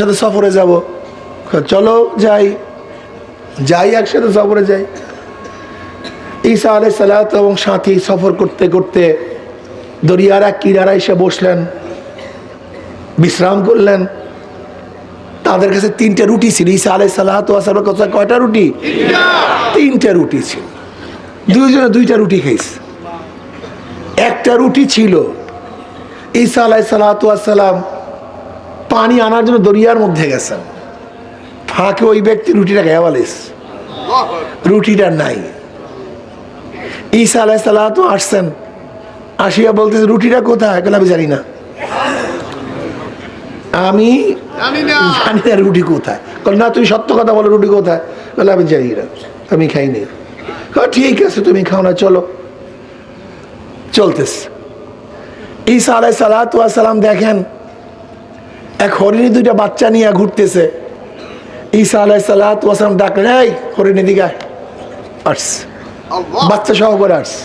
সাথে সফরে যাব, চলো যাই যাই একসাথে সফরে যাই। ঈসা আলাইহিস সালাত এবং সাথী সফর করতে করতে দরিয়ার এক কিনারায় এসে বসলেন, বিশ্রাম করলেন। তাদের কাছে 3টে রুটি ছিল। ঈসা আলাইহিস সালাত ওয়াস সালামের কাছে কয়টা রুটি? 3টে রুটি ছিল। দুইজনে 2টা রুটি খাইছে। একটা রুটি ছিল, ঈসা আলাইহিস সালাতু ওয়াস সালাম পানি আনার জন্য দরিয়ার মধ্যে গেছেন, ফাঁকে ওই ব্যক্তি রুটিটা খেয়ে বলিস, রুটিটা নাই। ঈসা আলাইহিস সালাতু আসছেন, আসিয়া বলতেছে রুটিটা কোথায়? আমি জানি না, আমি জানি না রুটি কোথায়। না তুমি সত্য কথা বলো, রুটি কোথায়? আমি জানি না, আমি খাইনি। ঠিক আছে তুমি খাও না, চলো। চলতেছে। ঈসা আলাইহিস সালাতু ওয়াস সালাম দেখেন এক হরিণী 2টা বাচ্চা নিয়ে ঘুরতেছে। ঈসা আলাইহিস সালাতু ওয়াস সালাম ডাকলেন, এই হরিণী দিকে আসছে, বাচ্চা সহ করে আসছে।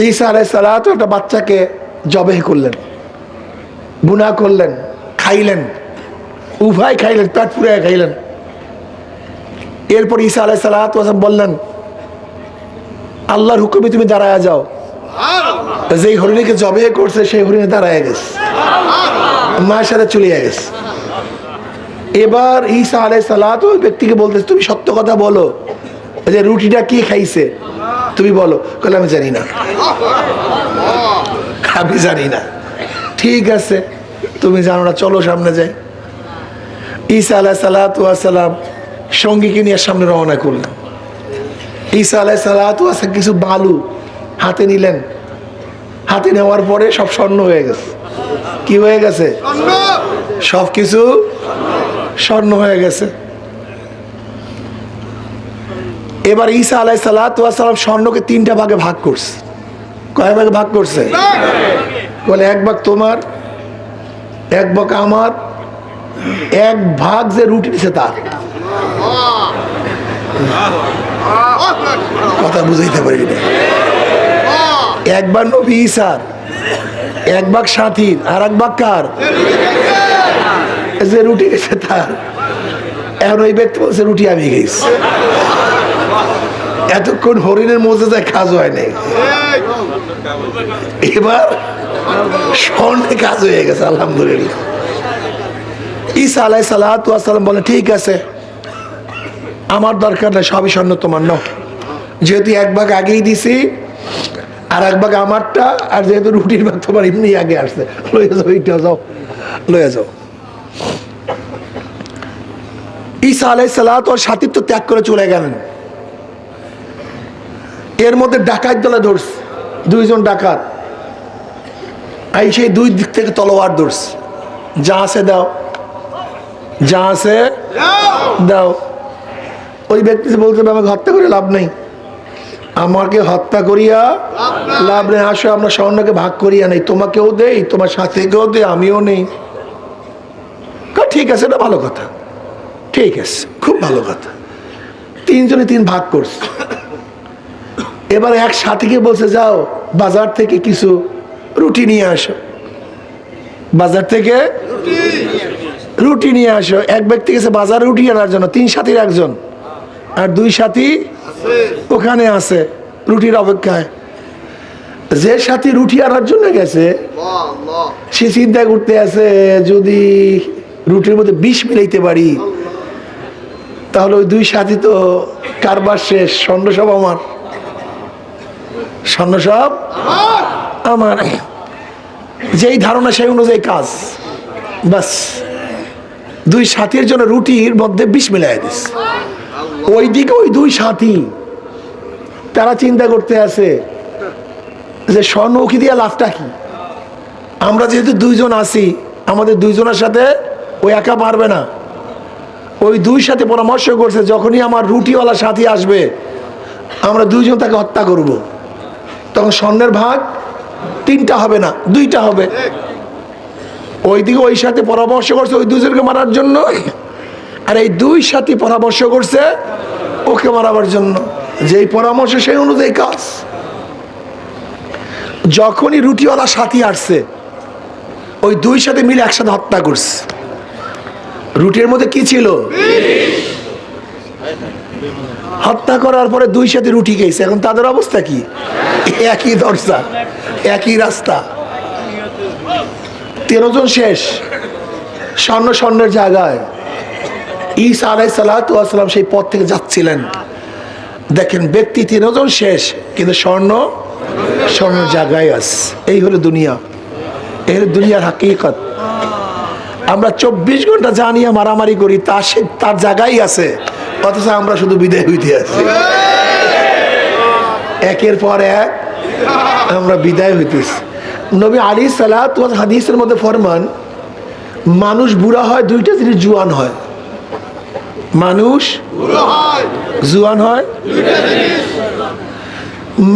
ঈসা আলাইহিস সালাতু একটা বাচ্চাকে জবেহ করলেন, বুনা করলেন, খাইলেন, উভয় খাইলেন, পেট পুরে খাইলেন। এরপর ঈসা আলাইহিস সালাতু ওয়াস সালাম বললেন, আল্লাহর হুকুমে তুমি দাঁড়ায় যাও। যেই হরিণীকে জবেহ করছে সেই হরিণী দাঁড়ায় গেছে, মায়ের সাথে চলে গেছে। এবার ঈসা আলাইহিস সালাতু ওই ব্যক্তিকে বলতেছে, তুমি সত্য কথা বলো, যে রুটিটা কি খাইছে তুমি বলো। আমি জানি না, আমি জানি না। ঠিক আছে তুমি জানো না, চলো সামনে যাই। ঈসা আলাইহিস সালাতু ওয়াস সালাম সঙ্গীকে নিয়ে সামনে রওনা করলেন। ঈসা আলাইহিস সালাতু ওয়াস সালাম কিছু বালু হাতে নিলেন, হাতে নেওয়ার পরে সব স্বর্ণ হয়ে গেছে। কি হয়ে গেছে? সব কিছু স্বর্ণ হয়ে গেছে। এবার ঈসা আলাইহিস সালাতু ওয়াস সালাম স্বর্ণকে 3টা ভাগে ভাগ করছে। কয় ভাগে ভাগ করছে? বলে 1 ভাগ তোমার, 1 ভাগ আমার, 1 ভাগ যে রুটি দিছে তার। কথা বুঝাইতে পারি না। 1 ভাগ নবী ঈসার, 1 ভাগ সাথীর, আর 1 ভাগ কার? যে রুটি দিছে তার। এখন ওই ব্যক্তি বলছে রুটি আমি খেয়েছি। এতক্ষণ হরিণের মোজেজায় কাজ হয় নাই, এবার স্বর্ণে কাজ হয়ে গেছে। আলহামদুলিল্লাহ। ঈসা আলাইহিস সালাতু ওয়াস সালাম বলে, ঠিক আছে আমার দরকার নাই, সবই স্বর্ণ তোমার নাও। যেহেতু 1 ভাগ আগেই দিছি, আর 1 ভাগ আমারটা, আর যেহেতু রুটির ভাগ তোমার এমনি আগে আসছে, লয়ে যাও, এইটা যাও, লয়ে যাও। ঈসা আলাইহিস সালাতু ওয়াস সাথী তো ত্যাগ করে চলে গেলেন। এর মধ্যে ডাকাত দলে ধরছে, 2 জন ডাকাত। এই সেই 2 দিক থেকে তলোয়ার ধরছে, যা আছে দাও, যা আছে দাও। ওই ব্যক্তি বলতে আমাকে হত্যা করে লাভ নেই, আমাকে হত্যা করিয়া লাভ নেই, আসো আমরা স্বর্ণকে ভাগ করিয়া নেই, তোমাকেও দেই, তোমার সাথীকেও দেই, আমিও নেই। ঠিক আছে, এটা ভালো কথা, ঠিক আছে, খুব ভালো কথা। 3 জনে 3 ভাগ করছে। এবার এক সাথীকে বলছে, যাও বাজার থেকে কিছু রুটি নিয়ে আসো, বাজার থেকে রুটি নিয়ে আসো। এক ব্যক্তি গেছে বাজারে রুটি আনার জন্য, 3 সাথীর একজন, আর 2 সাথী ওখানে আছে রুটির অপেক্ষায়। যে সাথী রুটি আনার জন্য গেছে সে চিন্তা করতে আছে, যদি রুটির মধ্যে বিষ মিলাইতে পারি তাহলে ওই 2 সাথী তো কারবার শেষ, স্বর্ণ সব আমার, স্বর্ণ সব আমার। যেই ধারণা সেই অনুযায়ী কাজ, বাস 2 সাথীর জন্য রুটির মধ্যে বিষ মিলাই দিস। ওইদিকে ওই 2 সাথী তারা চিন্তা করতে আছে যে স্বর্ণ উকি দিয়া লাভটা কি? আমরা যেহেতু 2 জন আছি, আমাদের 2 জনের সাথে ওই একা পারবে না। ওই 2 সাথে পরামর্শ করছে, যখনই আমার রুটিওয়ালা সাথী আসবে আমরা 2 জন তাকে হত্যা করব, তখন স্বর্ণের ভাগ 3টা হবে না, 2টা হবে। ওইদিকে ওই সাথে পরামর্শ করছে ওই 2 জনকে মারার জন্য, আর এই 2 সাথী পরামর্শ করছে ওকে মারাবার জন্য। যেই পরামর্শ সেই অনুযায়ী কাজ। যখনই রুটিওয়ালা সাথী আসছে ওই 2 সাথে মিলে একসাথে হত্যা করছে। রুটির মধ্যে কি ছিল? হত্যা করার পরে দুই সাথে রুটি খেয়েছে, এখন তাদের অবস্থা কি? একই দরজা, একই রাস্তা, 13 জন শেষ স্বর্ণের জায়গায়। ঈসা আলাইহিস সালাতু ওয়াস সালাম সেই পথ থেকে যাচ্ছিলেন, দেখেন ব্যক্তি 13 জন শেষ, কিন্তু স্বর্ণের জায়গায় আছে। এই হলো দুনিয়া, এই হলো দুনিয়ার হাকিকত। আমরা 24 ঘন্টা জানিয়া মারামারি করি, তার জায়গায় আছে, অথচ আমরা শুধু বিদায় হইতে আছি। একের পর এক আমরা বিদায় হইতেছি। নবী আলাইহিস সালাতু ওয়াস হাদিসের মধ্যে ফরমান, মানুষ বুড়া হয় দুইটা জিনিস জুয়ান হয়। মানুষ জুয়ান হয়,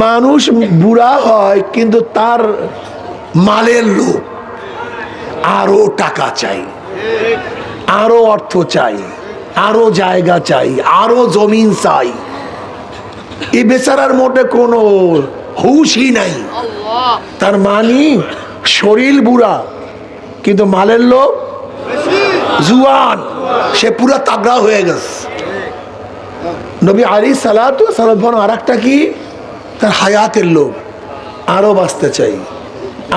মানুষ বুড়া হয় কিন্তু তার মালের লোভ, আরো টাকা চাই, আরো অর্থ চাই, আরো জায়গা চাই, আরো জমিন চাই। এই বেচারার মধ্যে কোনো হুশই নাই। তার মানে শরীর বুড়া কিন্তু মালের লোভ জুয়ান, সে পুরা তাগড়া হয়ে গেছে। নবী আলাইহিস সালাতু ওয়াস সালাম আর একটা কি? তার হায়াতের লোভ, আরো বাঁচতে চাই,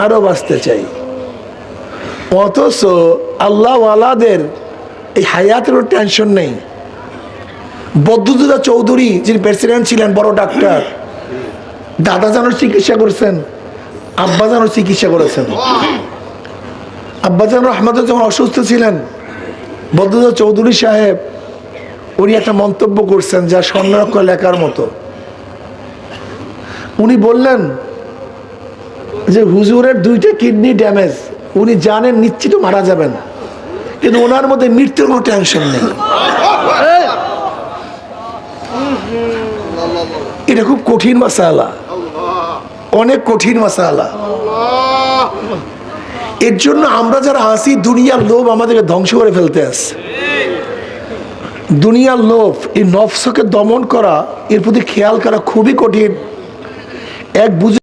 আরো বাঁচতে চাই। অথচ আল্লাহ ওয়ালাদের এই হায়াতের টেনশন নেই। বদরুদ্দোজা চৌধুরী যিনি প্রেসিডেন্ট ছিলেন, বড় ডাক্তার, দাদা জানোর চিকিৎসা করেছেন, আব্বা জানোর চিকিৎসা করেছেন। আব্বাজান রহমত যখন অসুস্থ ছিলেন, বদরুদ্দোজা চৌধুরী সাহেব উনি একটা মন্তব্য করছেন যা স্বর্ণাক্ষর লেখার মতো। উনি বললেন যে হুজুরের 2টা কিডনি ড্যামেজ, উনি জানেন নিশ্চিত মারা যাবেন, কিন্তু ওনার মধ্যে মৃত্যুর কোনো টেনশন নেই। এটা খুব কঠিন মাসালা, অনেক কঠিন মাসালা। এর জন্য আমরা যারা আসি, দুনিয়ার লোভ আমাদেরকে ধ্বংস করে ফেলতে আসে। দুনিয়ার লোভ, এই নফসকে দমন করা, এর প্রতি খেয়াল করা খুবই কঠিন। এক বুঝে